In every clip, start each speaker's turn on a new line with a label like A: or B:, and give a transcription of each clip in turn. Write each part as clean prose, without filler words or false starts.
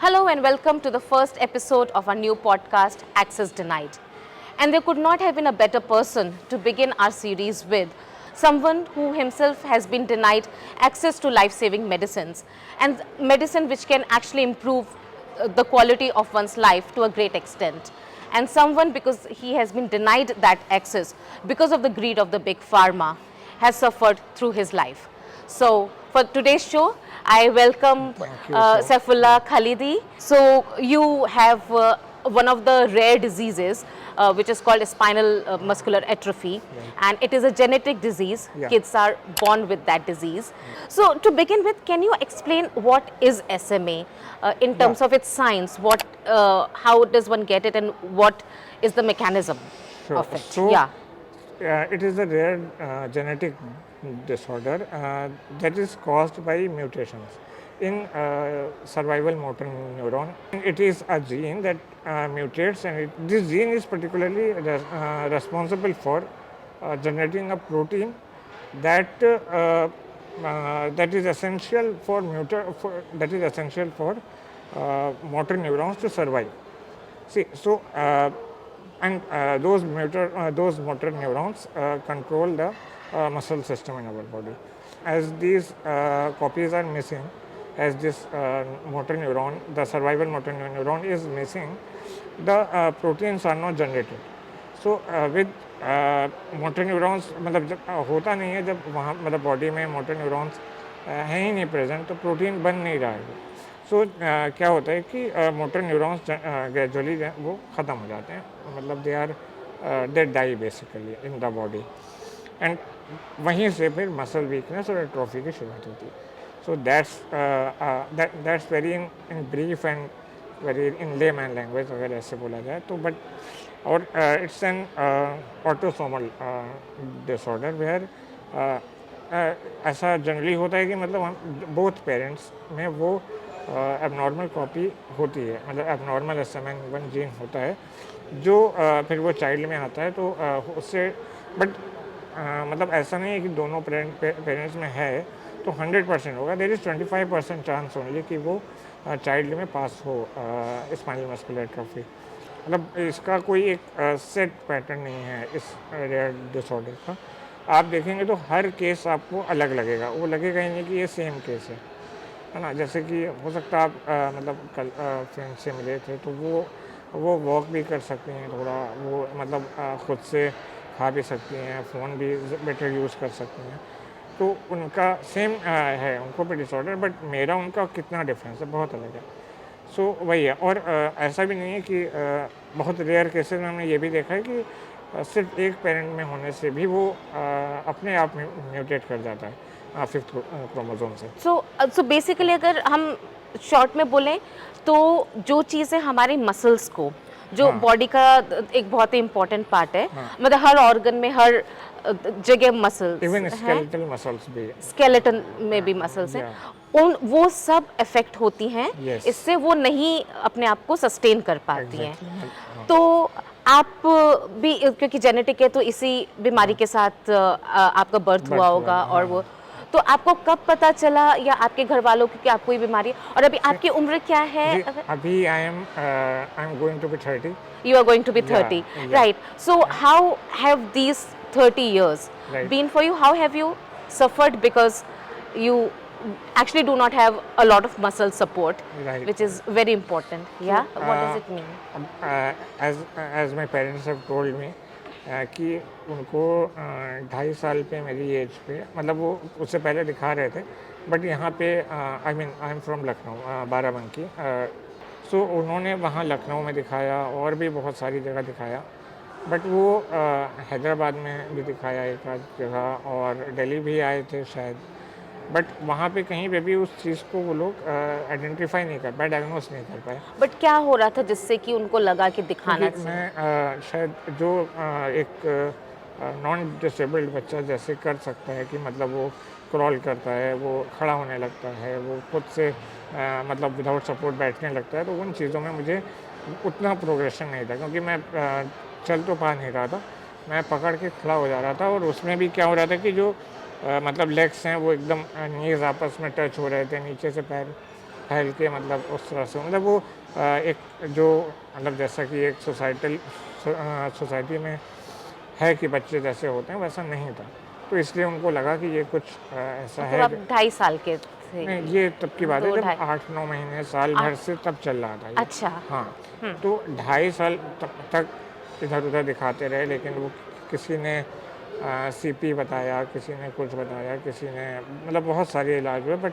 A: Hello and welcome to the first episode of our new podcast, Access Denied. And there could not have been a better person to begin our series with, someone who himself has been denied access to life-saving medicines and medicine which can actually improve the quality of one's life to a great extent. And someone, because he has been denied that access because of the greed of the big pharma, has suffered through his life. So, for today's show, I welcome
B: Thank you so
A: Saifullah Khalidi. So, you have one of the rare diseases which is called spinal muscular atrophy, and it is a genetic disease.
B: Yeah.
A: Kids are born with that disease. So, to begin with, can you explain what is SMA in terms of its science? How does one get it, and what is the mechanism
B: Sure.
A: of it?
B: So,
A: Yeah.
B: it is a rare genetic disorder that is caused by mutations in survival motor neuron. It is a gene that mutates, and this gene is particularly responsible for generating a protein that that is essential for motor neurons to survive. See, so those motor neurons control the muscle system in our body. As these copies are missing, as this motor neuron, the survival motor neuron is missing, the proteins are not generated. So with motor neurons, मतलब जब होता नहीं है, जब वहाँ मतलब body में motor neurons हैं ही नहीं प्रेजेंट, तो प्रोटीन बन नहीं रहा है. सो क्या होता है कि मोटर न्यूरॉन्स ग्रेजुअली वो ख़त्म हो जाते हैं, मतलब they are they die basically in the body, and वहीं से फिर मसल वीकनेस और एट्रोफी की शुरुआत होती है. So that's very in brief and very in layman language अगर ऐसे बोला जाए तो. बट और it's an autosomal disorder where ऐसा जनरली होता है कि मतलब हम बोथ पेरेंट्स में वो एबनॉर्मल कॉपी होती है, मतलब एबनॉर्मल SMN1 जीन होता है जो फिर वो चाइल्ड में आता है. तो उससे बट मतलब ऐसा नहीं है कि दोनों पेरेंट्स में है तो 100% होगा. देयर इज़ 25% चांस ओनली कि वो चाइल्ड में पास हो स्पाइनल मस्कुलर एट्रोफी. मतलब इसका कोई एक सेट पैटर्न नहीं है इस रेयर डिसऑर्डर का. आप देखेंगे तो हर केस आपको अलग लगेगा, वो लगेगा ही नहीं कि ये सेम केस है ना. जैसे कि हो सकता है आप मतलब कल फ्रेंड से मिले थे तो वो वॉक भी कर सकती हैं थोड़ा, वो मतलब खुद से खा भी सकती हैं, फ़ोन भी बेटर यूज़ कर सकती हैं, तो उनका सेम है, उनको भी डिसऑर्डर, बट मेरा उनका कितना डिफरेंस है, बहुत अलग है. सो वही है. और ऐसा भी नहीं है कि बहुत रेयर केसेस में हमने ये भी देखा है कि सिर्फ एक पेरेंट में होने से भी वो अपने आप में म्यूटेट कर जाता है 5th क्रोमोसोम से.
A: सो बेसिकली अगर हम शॉर्ट में बोलें तो जो चीज़ें हमारे मसल्स को, जो बॉडी का एक बहुत ही इम्पोर्टेंट पार्ट है, मतलब हर ऑर्गन में हर जगह मसल्स,
B: इवन स्केलेटल मसल्स भी,
A: स्केलेटन में भी मसल्स हैं, उन वो सब इफेक्ट होती हैं.
B: Yes.
A: इससे वो नहीं अपने आप को सस्टेन कर पाती हैं.
B: Exactly.
A: तो आप भी, क्योंकि जेनेटिक है तो इसी बीमारी के साथ आपका बर्थ हुआ होगा, और वो तो आपको कब पता चला या आपके घर वालों को कि आपको ये बीमारी है, और अभी आपकी उम्र क्या है?
B: अभी I am going to be 30.
A: You are going to be 30,
B: yeah.
A: right? So how have these 30 years
B: Right.
A: been for you? How have you suffered, because you actually do not have a lot of muscle support,
B: Right.
A: which is very important. Yeah, what does it mean?
B: as my parents have told me कि उनको 2.5 साल पे मेरी as पे, मतलब वो उससे पहले दिखा रहे थे, बट यहाँ पे I am from Lucknow, Barabanki. So उन्होंने वहाँ लखनऊ में दिखाया और भी बहुत सारी जगह दिखाया, बट वो हैदराबाद में भी दिखाया एक आध जगह, और दिल्ली भी आए थे शायद, बट वहाँ पे कहीं पे भी उस चीज़ को वो लोग आइडेंटिफाई नहीं कर पाए, डायग्नोस नहीं कर पाए.
A: बट क्या हो रहा था जिससे कि उनको लगा कि दिखाना
B: क्योंकि
A: चाहिए?
B: मैं शायद जो एक नॉन डिसेबल्ड बच्चा जैसे कर सकता है कि मतलब वो क्रॉल करता है, वो खड़ा होने लगता है, वो खुद से मतलब विदाउट सपोर्ट बैठने लगता है, तो उन चीज़ों में मुझे उतना प्रोग्रेशन नहीं था, क्योंकि मैं चल तो पा नहीं रहा था, मैं पकड़ के खड़ा हो जा रहा था. और उसमें भी क्या हो रहा था कि जो मतलब लेग्स हैं वो एकदम नीज आपस में टच हो रहे थे, नीचे से पैर फैल के मतलब उस तरह से मतलब वो एक जो मतलब जैसा कि एक सोसाइटी में है कि बच्चे जैसे होते हैं वैसा नहीं था। तो इसलिए उनको लगा कि ये कुछ ऐसा
A: मतलब
B: है
A: आप 2.5 साल के थे?
B: नहीं, ये तब की बात है
A: दो
B: जब
A: ढाई
B: 8-9 महीने, साल भर
A: आठ
B: से तब चल रहा था ये।
A: अच्छा।
B: हाँ,
A: हम्म।
B: तो 2.5 साल तक इधर-उधर दिखाते रहे, लेकिन वो किसी ने सीपी बताया, किसी ने कुछ बताया, किसी ने मतलब बहुत सारे इलाज हुए, बट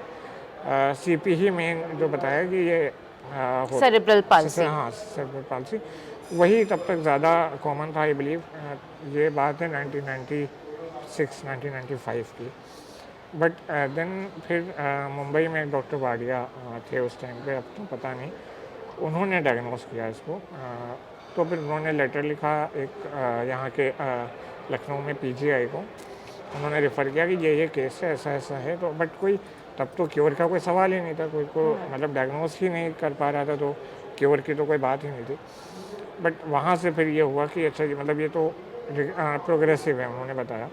B: सीपी ही मेन जो बताया कि ये हो
A: सेरेब्रल पाल्सी।
B: हाँ, सेरेब्रल पाल्सी वही तब तक ज़्यादा कॉमन था आई बिलीव। ये बात है 1996 1995 की। बट देन फिर मुंबई में एक डॉक्टर वाडिया थे उस टाइम पे, अब तो पता नहीं, उन्होंने डायग्नोस किया इसको। तो फिर उन्होंने लेटर लिखा एक यहाँ के लखनऊ में पीजीआई को, उन्होंने रेफ़र किया कि ये केस है, ऐसा ऐसा है। तो बट कोई तब तो क्योर का कोई सवाल ही नहीं था, कोई को मतलब डायग्नोस ही नहीं कर पा रहा था, तो क्योर की तो कोई बात ही नहीं थी। बट वहाँ से फिर ये हुआ कि अच्छा जी मतलब ये तो प्रोग्रेसिव है, उन्होंने बताया।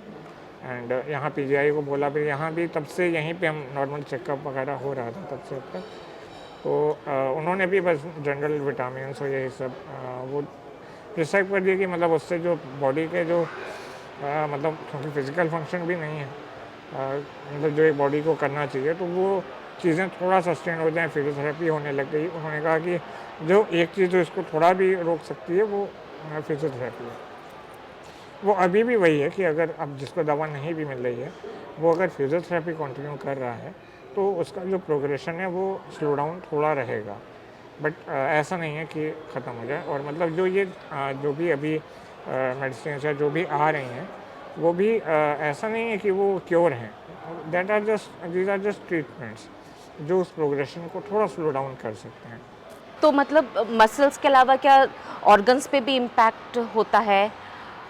B: एंड यहाँ पीजीआई को बोला, फिर यहाँ भी तब से यहीं पे हम नॉर्मल चेकअप वगैरह हो रहा था तब से अब तक। तो उन्होंने भी बस जनरल विटामिन्स और यही सब वो प्रिस्क्राइब कर दिया कि मतलब उससे जो बॉडी के जो मतलब क्योंकि फिज़िकल फंक्शन भी नहीं है, मतलब जो एक बॉडी को करना चाहिए, तो वो चीज़ें थोड़ा सस्टेन हो जाएँ, फिजियोथेरेपी होने लग गई। उन्होंने कहा कि जो एक चीज़ जो इसको थोड़ा भी रोक सकती है वो फिजियोथेरेपी है। वो अभी भी वही है कि अगर अब जिसको दवा नहीं भी मिल रही है, वो अगर फिजियोथेरेपी कंटिन्यू कर रहा है तो उसका जो प्रोग्रेशन है वो स्लो डाउन थोड़ा रहेगा, बट ऐसा नहीं है कि ख़त्म हो जाए। और मतलब जो ये जो भी अभी मेडिसिन या जो भी आ रही हैं, वो भी ऐसा नहीं है कि वो क्योर हैं, that are just these are just treatments जो उस प्रोग्रेशन को थोड़ा स्लो डाउन कर सकते हैं।
A: तो मतलब मसल्स के अलावा क्या ऑर्गन्स पे भी इम्पैक्ट होता है?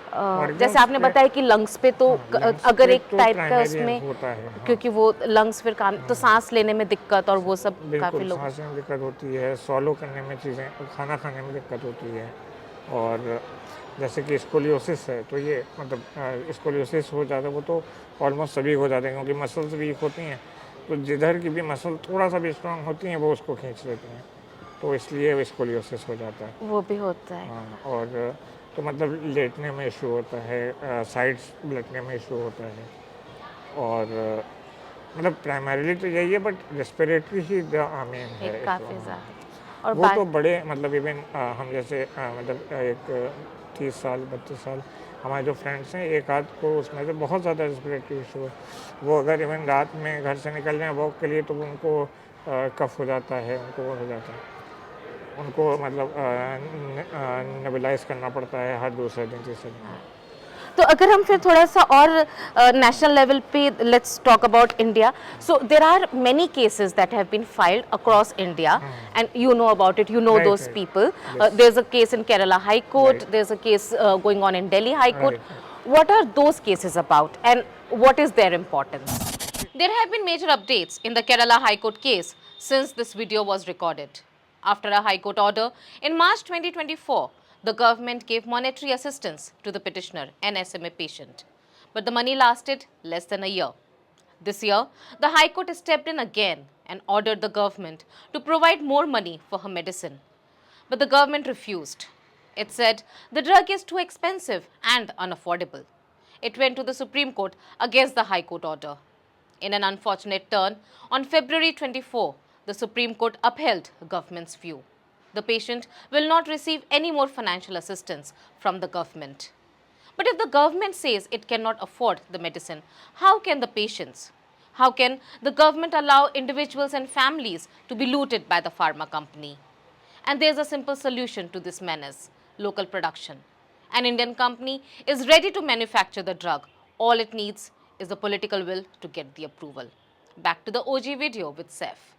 A: जैसे
B: ऑर्गन्स
A: आपने
B: पे
A: बताया कि लंग्स पे तो
B: हाँ, लंग्स
A: अगर
B: पे
A: एक
B: तो
A: टाइप का
B: प्राइमरी
A: उसमें,
B: होता है। हाँ,
A: क्योंकि वो लंग्स फिर काम तो सांस लेने में दिक्कत और वो सब काफ़ी
B: बिल्कुल,
A: लोग।
B: साँस में दिक्कत होती है, स्वॉलो करने में चीज़ें, खाना खाने में दिक्कत होती है। और जैसे कि स्कोलियोसिस है, तो ये मतलब स्कोलियोसिस हो जाता है, वो तो ऑलमोस्ट सभी हो जाते हैं क्योंकि मसल्स वीक होती हैं, तो जिधर की भी मसल थोड़ा-सा भी स्ट्रॉन्ग होती हैं, वो उसको खींच लेती हैं, तो इसलिए स्कोलियोसिस हो जाता है।
A: वो भी होता है।
B: हाँ, और तो मतलब लेटने में इश्यू होता है, साइड्स लटने में इश्यू होता है। और मतलब प्राइमरीली तो यही है, बट रेस्पिरेटरी ही मेन है
A: एक
B: इसको।
A: काफ़ी
B: हाँ,
A: ज़्यादा और
B: वो तो बड़े मतलब इवन हम जैसे मतलब एक 30 साल 32 साल हमारे जो फ्रेंड्स हैं, एक आध को उसमें से बहुत ज़्यादा रेस्पिरेटरी इशू है। वो अगर इवन रात में घर से निकल जाएँ वॉक के लिए, तो उनको कफ हो जाता है, उनको वो हो जाता है, उनको मतलब नेबुलाइज करना पड़ता है हर दूसरे दिन तीसरे दिन।
A: तो अगर हम फिर थोड़ा सा और नेशनल लेवल पे let's talk about India, so there are many cases that have been filed across India and you know about it, you know
B: right
A: those
B: right
A: people.
B: Yes
A: there is a case in Kerala High Court,
B: राइट
A: there's a case going on in Delhi High Court.
B: Right right
A: What are those cases about and what is their importance? There have been major updates in the Kerala High Court case since this video was recorded. After a High Court order in March 2024, the government gave monetary assistance to the petitioner, an SMA patient. But the money lasted less than a year. This year, the High Court stepped in again and ordered the government to provide more money for her medicine. But the government refused. It said the drug is too expensive and unaffordable. It went to the Supreme Court against the High Court order. In an unfortunate turn, on February 24, the Supreme Court upheld the government's view. The patient will not receive any more financial assistance from the government. But if the government says it cannot afford the medicine, how can the patients? How can the government allow individuals and families to be looted by the pharma company? And there's a simple solution to this menace: local production. An Indian company is ready to manufacture the drug. All it needs is the political will to get the approval. Back to the OG video with Saif.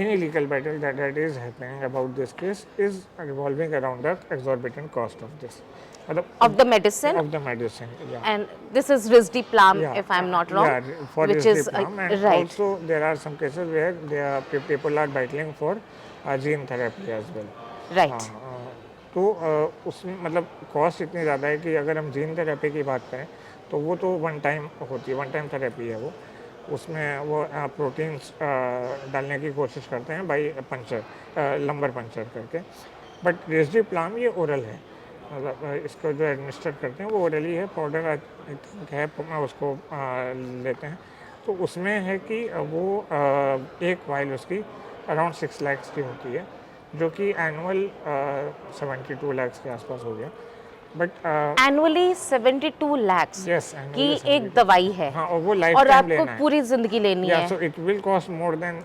B: Any legal battle that is happening about this case is revolving around the exorbitant cost of this, मतलब
A: Of the medicine,
B: of the medicine. Yeah,
A: and this is Risdiplam,
B: yeah,
A: if I'm not wrong,
B: for
A: which
B: this
A: is
B: diploma, and
A: right,
B: also there are some cases where people are battling for gene therapy as well. हाँ,
A: right.
B: तो उसमें मतलब cost इतनी ज़्यादा है कि अगर हम जीन थेरेपी की बात करें तो वो तो वन टाइम होती है, वन टाइम थेरेपी है वो। उसमें वो प्रोटीन्स डालने की कोशिश करते हैं बाई पंचर, लंबर पंचर करके। बट रेसडिप्लाम ये ओरल है, मतलब इसको जो एडमिनिस्टर करते हैं वो ओरली है, पाउडर आई थिंक है, उसको लेते हैं। तो उसमें है कि वो एक वाइल उसकी अराउंड 6 lakhs की होती है, जो कि एनुअल 72 lakhs के आसपास हो गया। बट
A: एनुअली 72 lakhs
B: यस,
A: की एक दवाई है,
B: हाँ, और वो लाइफ
A: और
B: टाइम
A: आपको
B: लेना है।
A: पूरी जिंदगी लेनी
B: Yeah,
A: है।
B: so it will cost more than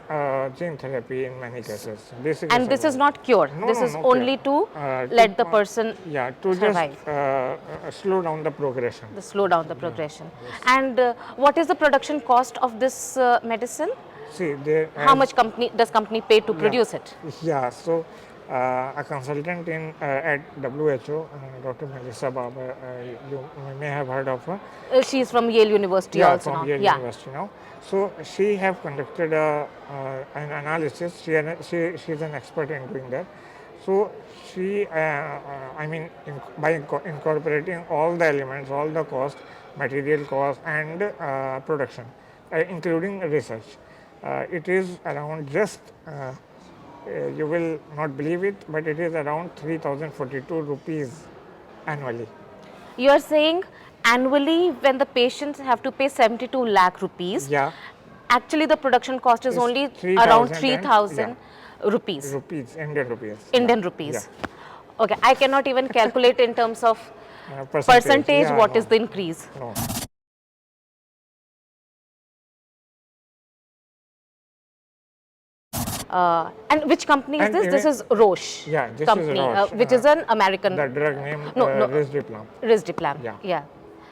B: gene therapy in many cases. This is
A: And this is not cure.
B: No,
A: This
B: no,
A: is
B: no
A: only
B: cure.
A: to let the person
B: Yeah, to
A: survive.
B: just slow down the progression.
A: the slow down the progression. And what is the production cost of this medicine?
B: See, there.
A: How much does company pay to produce it?
B: Yeah, so a consultant in at WHO, Dr. Melissa Barber, you may have heard of her.
A: She is from Yale University
B: Yeah,
A: also
B: from
A: now.
B: Yale
A: Yeah.
B: University now. So she have conducted an analysis. She's an expert in doing that. So she, I mean, by incorporating all the elements, all the cost, material cost, and production, including research, it is around just. You will not believe it, but it is around 3,042 rupees annually.
A: You are saying annually when the patients have to pay 72 lakh rupees,
B: Yeah,
A: actually the production cost is
B: It's
A: only
B: 3,000
A: around
B: and-
A: 3,000 rupees,
B: rupees, Indian rupees.
A: Indian
B: Yeah,
A: rupees.
B: Yeah.
A: Okay, I cannot even calculate in terms of percentage
B: Yeah,
A: what
B: no,
A: is the increase.
B: No.
A: And which company is
B: And
A: this? This
B: even-
A: is Roche
B: Yeah, this is
A: company,
B: Roche,
A: which is an American
B: The drug name
A: No, no.
B: Risdiplam.
A: Risdiplam.
B: Yeah.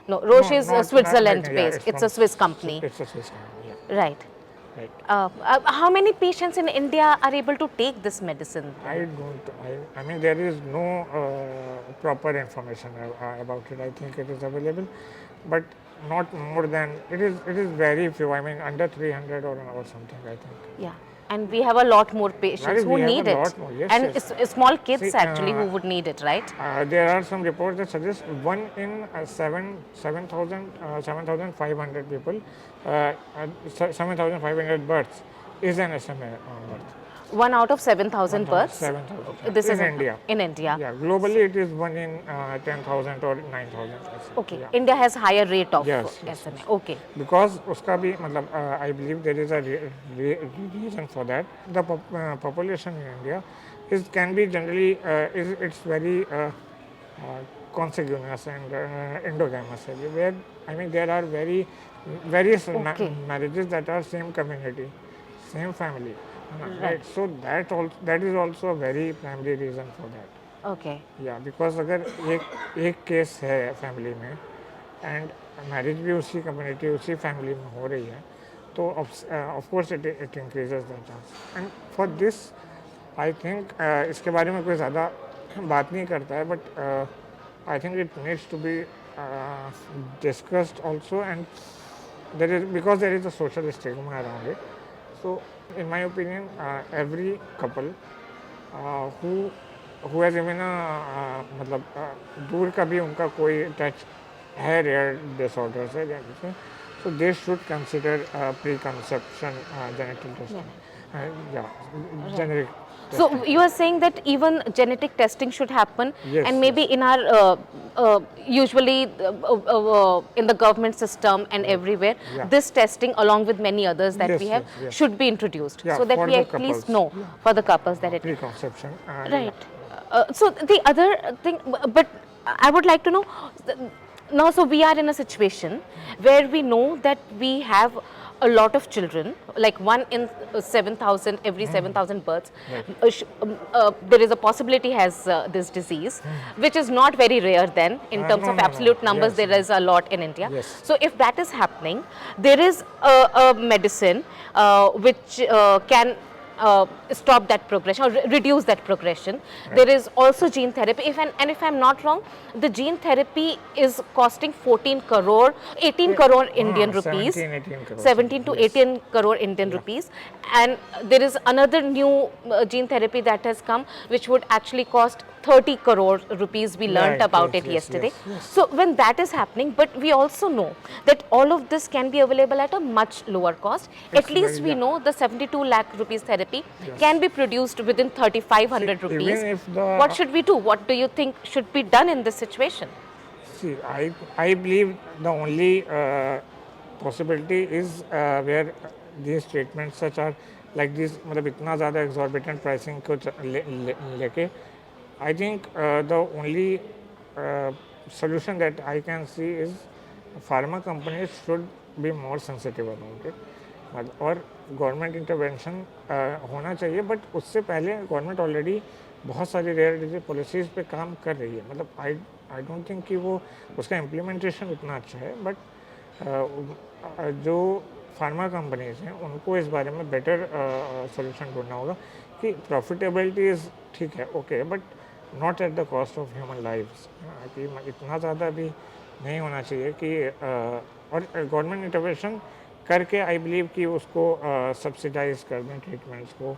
A: No, Roche
B: No,
A: is
B: not-
A: Switzerland
B: not- yeah,
A: based. It's
B: from
A: a Swiss company.
B: It's a Swiss company. Yeah,
A: Right.
B: right.
A: How many patients in India are able to take this medicine?
B: I don't. I mean, there is no proper information about it. I think it is available, but not more than it is. It is very few. I mean, under 300 or something. I think.
A: Yeah. And we have a lot more patients
B: Right,
A: who
B: we have
A: need
B: a
A: it.
B: lot more. Yes,
A: and
B: yes.
A: small kids
B: See,
A: actually who would need it, right?
B: There are some reports that suggest 1 in 7,500 people, 7,500 births is an SMA birth.
A: 1 out of 7,000 births.
B: 7,000.
A: This is
B: in India.
A: In India.
B: Yeah, globally it is 1 in 10,000 or 9,000.
A: Okay.
B: Yeah.
A: India has higher rate of
B: Yes, yes,
A: SMA. Okay.
B: Because uska bhi, matlab, I believe there is a reason for that. The population in India can be generally it's very consanguineous and endogamous. Where I mean there are various
A: Okay.
B: marriages that are same community, same family. Right. So that is also a very primary reason for that.
A: Okay.
B: या because अगर एक case है family में and marriage भी उसी community उसी family में हो रही है तो of course it increases the chance and for this I think इसके बारे में कोई ज़्यादा बात नहीं करता है but I think it needs to be discussed also and there is because there is a social stigma around it. So in my opinion every couple who has even मतलब दूर का भी उनका कोई टच है रेयर डिसऑर्डर से so they should consider pre-conception genital testing. Generic
A: So you are saying that even genetic testing should happen,
B: Yes,
A: and maybe in our usually in the government system and everywhere,
B: Yeah.
A: this testing along with many others that
B: Yes,
A: we have
B: yes, yes.
A: should be introduced,
B: Yeah,
A: so that
B: for
A: we
B: the
A: at least
B: couples.
A: know for the couples that it
B: pre-conception
A: right. So the other thing, but I would like to know now. So we are in a situation where we know that we have a lot of children, like 1 in 7,000 every 7,000 births. There is a possibility has this disease, which is not very rare. Then, in terms
B: No,
A: of
B: no, no.
A: absolute numbers,
B: Yes,
A: there is a lot in India.
B: Yes.
A: So if that is happening, there is a medicine which can stop that progression or reduce that progression. There is also gene therapy. If I'm not wrong, the gene therapy is costing 14 crore, 18 crore Indian rupees,
B: 17, 18 crore.
A: 17 to
B: Yes.
A: 18 crore Indian rupees. And there is another new gene therapy that has come, which would actually cost 30 crore rupees. We learnt
B: Right,
A: about
B: yes,
A: it
B: yes,
A: yesterday.
B: yes, yes.
A: So when that is happening, but we also know that all of this can be available at a much lower cost. At least
B: very-
A: we
B: yeah.
A: know the 72 lakh rupees therapy
B: Yes.
A: can be produced within 3500
B: See,
A: rupees.
B: even if the-
A: What should we do? What do you think should be done in this situation?
B: See, I believe the only possibility is where these treatments such are like these, मतलब इतना ज़्यादा exorbitant pricing को लेके, I think the only solution that I can see is pharma companies should be more sensitive about it. और government intervention होना चाहिए, but उससे पहले गवर्नमेंट ऑलरेडी बहुत सारी रेयर डिजीज पॉलिसीज़ पे काम कर रही है. मतलब आई डोंट थिंक कि वो उसका इम्प्लीमेंटेशन उतना अच्छा है, बट जो फार्मा कंपनीज हैं उनको इस बारे में बेटर सोल्यूशन ढूंढना होगा कि प्रॉफिटेबिलिटी इज़ ठीक है, okay, but not at the cost of human lives. कि इतना ज़्यादा भी नहीं होना चाहिए कि और गवर्नमेंट इंटरवेंशन करके आई बिलीव कि उसको सब्सिडाइज कर दें ट्रीटमेंट्स को,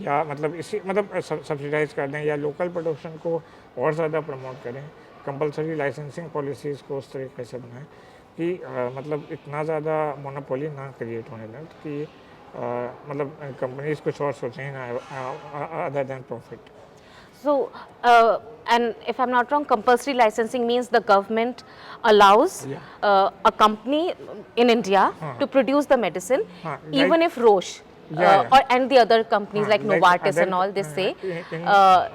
B: या मतलब इसी मतलब सब्सिडाइज कर दें, या लोकल प्रोडक्शन को और ज़्यादा प्रमोट करें, कंपलसरी लाइसेंसिंग पॉलिसीज़ को उस तरीके से बनाएं कि मतलब इतना ज़्यादा मोनोपोली ना क्रिएट होने दें कि मतलब कंपनीज कुछ और सोचें ना other than profit.
A: So, and if I'm not wrong, compulsory licensing means the government allows a company in India to produce the medicine, even if Roche or and the other companies like Novartis and all, they say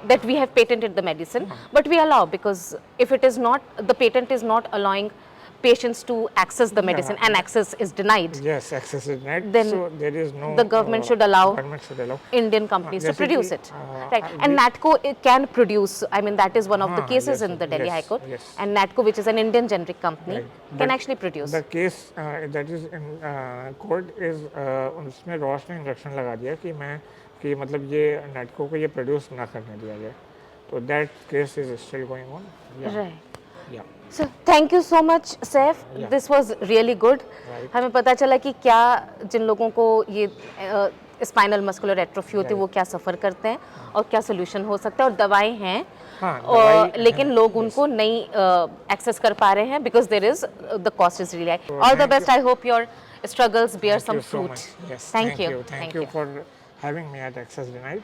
A: that we have patented the medicine, but we allow, because if it is not, the patent is not allowing patients to access the medicine and access is denied.
B: Yes, access is denied.
A: Then
B: so there is no.
A: The government should allow
B: Government should allow
A: Indian companies to
B: जैसे
A: produce
B: कि,
A: it, right? And NATCO it can produce. I mean, that is one of the cases
B: yes,
A: in the Delhi
B: yes,
A: High Court.
B: yes.
A: And NATCO, which is an Indian generic company, can
B: But
A: actually produce.
B: The case that is in court is उसमें Roche ने injunction लगा दिया कि मतलब ये नेटको को ये produce ना करने दिया जाए, तो that case is still going on.
A: Right.
B: या
A: So thank you so much, Saif. This was really good.
B: Right.
A: हमें पता चला कि क्या जिन लोगों को ये स्पाइनल मस्कुलर एट्रोफी होती है वो क्या सफ़र करते हैं और क्या सोल्यूशन हो सकता है, और दवाएं हैं और लेकिन लोग उनको नहीं एक्सेस कर पा रहे हैं because there is the cost is really high. All the best. I hope your struggles bear some fruit.
B: Yes,
A: Thank you.
B: Thank you for having me at Access Denied.